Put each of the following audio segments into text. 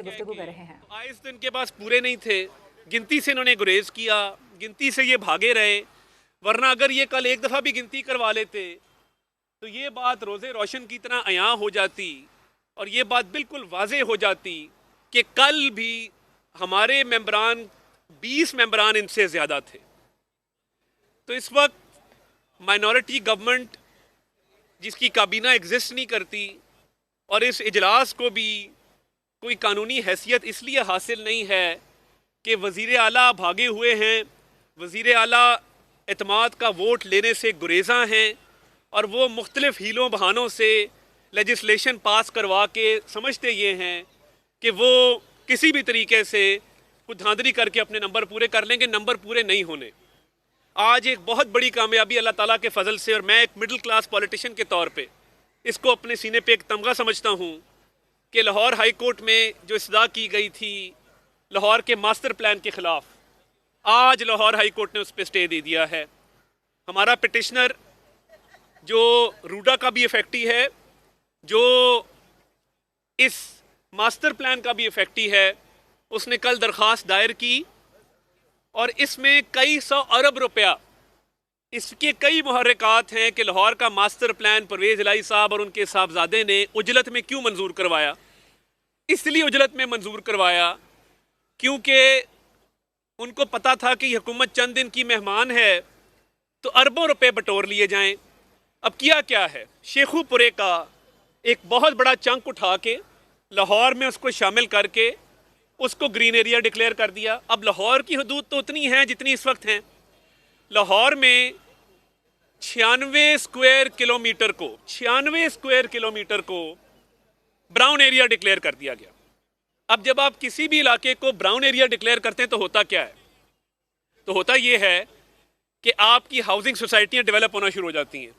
से गुफ्तगू कर रहे हैं। आइस तो इनके पास पूरे नहीं थे, गिनती से इन्होंने गुरेज किया, गिनती से ये भागे रहे, वरना अगर ये कल एक दफ़ा भी गिनती करवा लेते तो ये बात रोज़े रोशन की तरह अयां हो जाती और ये बात बिल्कुल वाजे हो जाती कि कल भी हमारे मेंबरान 20 मेंबरान इनसे ज़्यादा थे। तो इस वक्त माइनॉरिटी गवर्नमेंट जिसकी काबीना एग्जिस्ट नहीं करती और इस इजलास को भी कोई कानूनी हैसियत इसलिए हासिल नहीं है कि वज़ीर आला भागे हुए हैं, वज़ीर आला एतमाद का वोट लेने से गुरेज़ा हैं और वो मुख्तलिफ हीलों बहानों से लेजिस्लेशन पास करवा के समझते ये हैं कि वो किसी भी तरीके से कुछ धांधली करके अपने नंबर पूरे कर लेंगे। नंबर पूरे नहीं होने। आज एक बहुत बड़ी कामयाबी अल्लाह ताला के फजल से, और मैं एक मिडिल क्लास पॉलिटिशियन के तौर पे इसको अपने सीने पे एक तमगा समझता हूँ कि लाहौर हाई कोर्ट में जो इस्तदा की गई थी लाहौर के मास्टर प्लान के ख़िलाफ़, आज लाहौर हाई कोर्ट ने उस पर स्टे दे दिया है। हमारा पिटिशनर जो रूडा का भी इफेक्टी है, जो इस मास्टर प्लान का भी इफेक्टी है, उसने कल दरख्वास्त दायर की और इसमें कई 100 अरब रुपया, इसके कई मुहर्रिकात हैं कि लाहौर का मास्टर प्लान परवेज़ इलाही साहब और उनके साहबजादे ने उजलत में क्यों मंजूर करवाया। इसलिए उजलत में मंजूर करवाया क्योंकि उनको पता था कि हुकूमत चंद दिन की मेहमान है तो अरबों रुपए बटोर लिए जाएं। अब किया क्या है, शेखुपुरे का एक बहुत बड़ा चंक उठा के लाहौर में उसको शामिल करके उसको ग्रीन एरिया डिक्लेयर कर दिया। अब लाहौर की हदूद तो उतनी हैं जितनी इस वक्त हैं। लाहौर में 96 स्क्वायर किलोमीटर को ब्राउन एरिया डिक्लेयर कर दिया गया। अब जब आप किसी भी इलाके को ब्राउन एरिया डिक्लेयर करते हैं तो होता क्या है, तो होता यह है कि आपकी हाउसिंग सोसाइटियां डेवलप होना शुरू हो जाती हैं।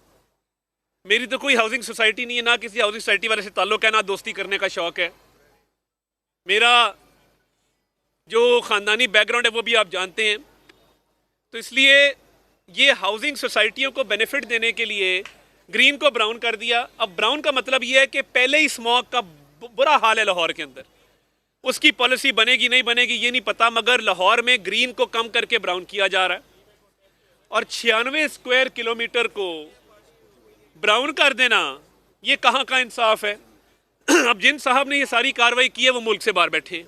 मेरी तो कोई हाउसिंग सोसाइटी नहीं है, ना किसी हाउसिंग सोसाइटी वाले से ताल्लुक़ है, ना दोस्ती करने का शौक़ है। मेरा जो ख़ानदानी बैकग्राउंड है वो भी आप जानते हैं। तो इसलिए ये हाउसिंग सोसाइटियों को बेनिफिट देने के लिए ग्रीन को ब्राउन कर दिया। अब ब्राउन का मतलब ये है कि पहले ही स्मॉग का बुरा हाल है लाहौर के अंदर, उसकी पॉलिसी बनेगी नहीं बनेगी ये नहीं पता, मगर लाहौर में ग्रीन को कम करके ब्राउन किया जा रहा है और 96 स्क्वायर किलोमीटर को ब्राउन कर देना, ये कहाँ का इंसाफ है। अब जिन साहब ने ये सारी कार्रवाई की है वो मुल्क से बाहर बैठे हैं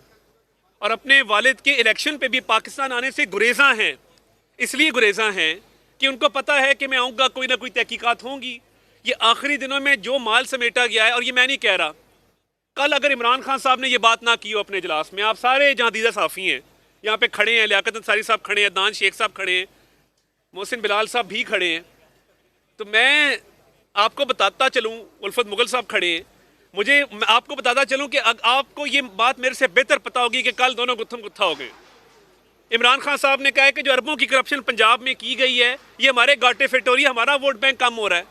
और अपने वालिद के इलेक्शन पे भी पाकिस्तान आने से गुरेज़ा हैं। इसलिए गुरेज़ा हैं कि उनको पता है कि मैं आऊँगा, कोई ना कोई तहकीकात होंगी। ये आखिरी दिनों में जो माल समेटा गया है, और ये मैं नहीं कह रहा, कल अगर इमरान खान साहब ने ये बात ना की हो अपने इजलास में, आप सारे जहाँ दीदा साफ़ी हैं यहाँ पे खड़े हैं, लियाकत अंसारी साहब खड़े हैं, दान शेख साहब खड़े हैं, मोहसिन बिलाल साहब भी खड़े हैं, तो मैं आपको बताता चलूँ, उल्फत मुगल साहब खड़े हैं, मैं आपको बताता चलूँ कि आपको ये बात मेरे से बेहतर पता होगी कि कल दोनों गुत्थम गुत्था हो गए। इमरान खान साहब ने कहा है कि जो अरबों की करप्शन पंजाब में की गई है ये हमारे घाटे फिट हो रही है, हमारा वोट बैंक कम हो रहा है।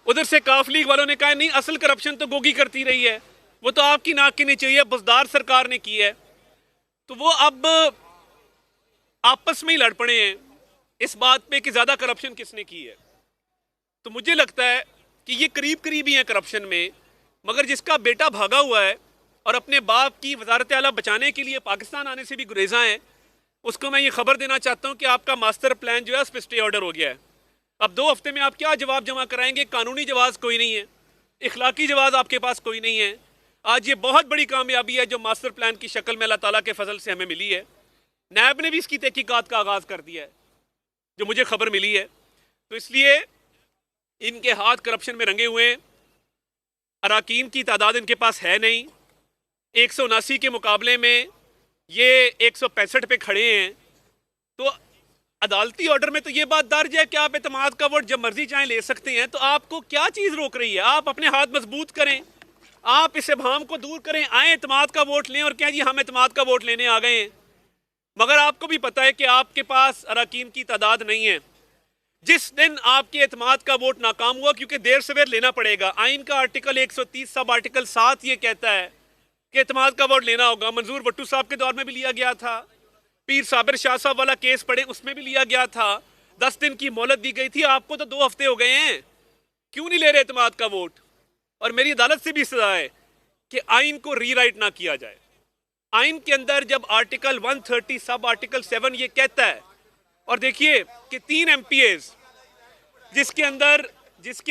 उधर से काफ लीग वालों ने कहा नहीं, असल करप्शन तो गोगी करती रही है, वो तो आपकी नाक की नीचे है, बुजदार सरकार ने की है। तो वो अब आपस में ही लड़ पड़े हैं इस बात पे कि ज़्यादा करप्शन किसने की है। तो मुझे लगता है कि ये करीब करीब ही है करप्शन में, मगर जिसका बेटा भागा हुआ है और अपने बाप की वजारत आला बचाने के लिए पाकिस्तान आने से भी गुरेज़ा है, उसको मैं ये खबर देना चाहता हूँ कि आपका मास्टर प्लान जो है उस पर स्टे ऑर्डर हो गया है। अब 2 हफ्ते में आप क्या जवाब जमा कराएंगे? कानूनी जवाब कोई नहीं है, इखलाकी जवाब आपके पास कोई नहीं है। आज ये बहुत बड़ी कामयाबी है जो मास्टर प्लान की शक्ल में अल्लाह ताला के फजल से हमें मिली है। नैब ने भी इसकी तहकीकात का आगाज़ कर दिया है जो मुझे खबर मिली है। तो इसलिए इनके हाथ करप्शन में रंगे हुए हैं, अराकीन की तादाद इनके पास है नहीं। 179 के मुकाबले में ये 165 पे खड़े हैं। तो अदालती ऑर्डर में तो ये बात दर्ज है कि आप एतमाद का वोट जब मर्जी चाहें ले सकते हैं। तो आपको क्या चीज़ रोक रही है? आप अपने हाथ मजबूत करें, आप इस इबहम को दूर करें, आए एतमाद का वोट लें और कहें जी हम एतमाद का वोट लेने आ गए हैं। मगर आपको भी पता है कि आपके पास अराकीन की तादाद नहीं है। जिस दिन आपके एतमाद का वोट नाकाम हुआ, क्योंकि देर सवेर लेना पड़ेगा, आइन का आर्टिकल 130 सब आर्टिकल 7 ये कहता है कि एतमाद का वोट लेना होगा। मंजूर भट्टू साहब के दौर में भी लिया गया था, पीर साबिर शाह साहब वाला केस पड़े उसमें भी लिया गया था, 10 दिन की मोहलत दी गई थी। आपको तो 2 हफ्ते हो गए हैं, क्यों नहीं ले रहे एतमाद का वोट? और मेरी अदालत से भी सजा है कि आइन को रीराइट ना किया जाए। आइन के अंदर जब आर्टिकल 130 सब आर्टिकल 7 ये कहता है, और देखिए कि 3 MPAs जिसके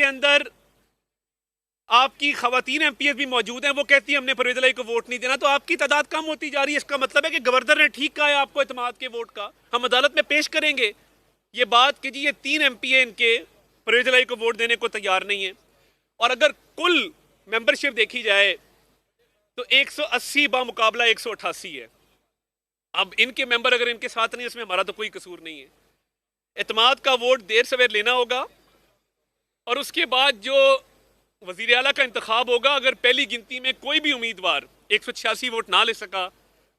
अंदर आपकी खवातीन MPAs भी मौजूद हैं, वो कहती है हमने परवेज इलाही को वोट नहीं देना, तो आपकी तादाद कम होती जा रही है। इसका मतलब है कि गवर्नर ने ठीक कहा है आपको एतमाद के वोट का, हम अदालत में पेश करेंगे ये बात कि जी ये 3 MPA इनके परवेज इलाही को वोट देने को तैयार नहीं है। और अगर कुल मेंबरशिप देखी जाए तो 180 बामुकाबला 188 है। अब इनके मेंबर अगर इनके साथ नहीं, इसमें हमारा तो कोई कसूर नहीं है। एतमाद का वोट देर सवेर लेना होगा, और उसके बाद जो वजीर आला का इंतखाब होगा, अगर पहली गिनती में कोई भी उम्मीदवार 186 वोट ना ले सका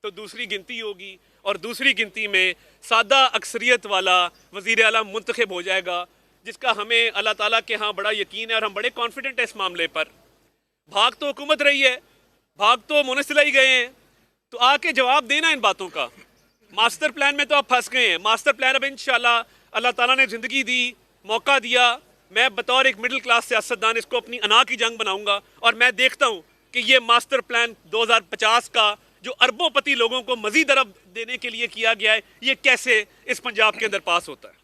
तो दूसरी गिनती होगी, और दूसरी गिनती में सादा अक्सरियत वाला वजीर आला मुंतखब हो जाएगा, जिसका हमें अल्लाह ताला के यहाँ बड़ा यकीन है और हम बड़े कॉन्फिडेंट हैं इस मामले पर। भाग तो हुकूमत रही है, भाग तो मुनसिलाई गए हैं, तो आके जवाब देना इन बातों का। मास्टर प्लान में तो आप फंस गए हैं। मास्टर प्लान अब इंशाल्लाह अल्लाह ताला ने ज़िंदगी दी, मौका दिया, मैं बतौर एक मिडिल क्लास सियासतदान इसको अपनी अना की जंग बनाऊंगा, और मैं देखता हूँ कि ये मास्टर प्लान 2050 का जो अरबोंपति लोगों को मजीद अरब देने के लिए किया गया है, ये कैसे इस पंजाब के अंदर पास होता है।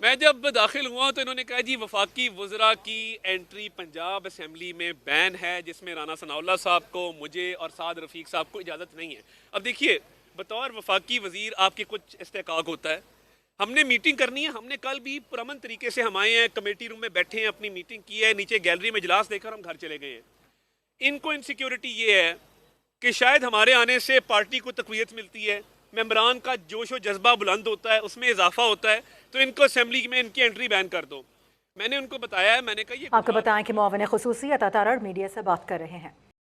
मैं जब दाखिल हुआ तो इन्होंने कहा जी वफाकी वज़रा की एंट्री पंजाब असम्बली में बैन है, जिसमें राना सनाउल्लाह साहब को, मुझे और साद रफ़ीक साहब को इजाज़त नहीं है। अब देखिए, बतौर वफाकी वज़ीर आपके कुछ इस्तेकाक होता है, हमने मीटिंग करनी है। हमने कल भी पुरअमन तरीके से हम आए हैं, कमेटी रूम में बैठे हैं, अपनी मीटिंग की है, नीचे गैलरी में इजलास देकर हम घर चले गए हैं। इनको इनसिक्योरिटी ये है कि शायद हमारे आने से पार्टी को तक़वियत मिलती है, मेंबरान का जोश व जज्बा बुलंद होता है, उसमें इजाफा होता है, तो इनको असेंबली में इनकी एंट्री बैन कर दो। मैंने उनको बताया है, मैंने कहा ये आपको बताएं कि मुआविन खुसूसी अता तारड़ मीडिया से बात कर रहे हैं।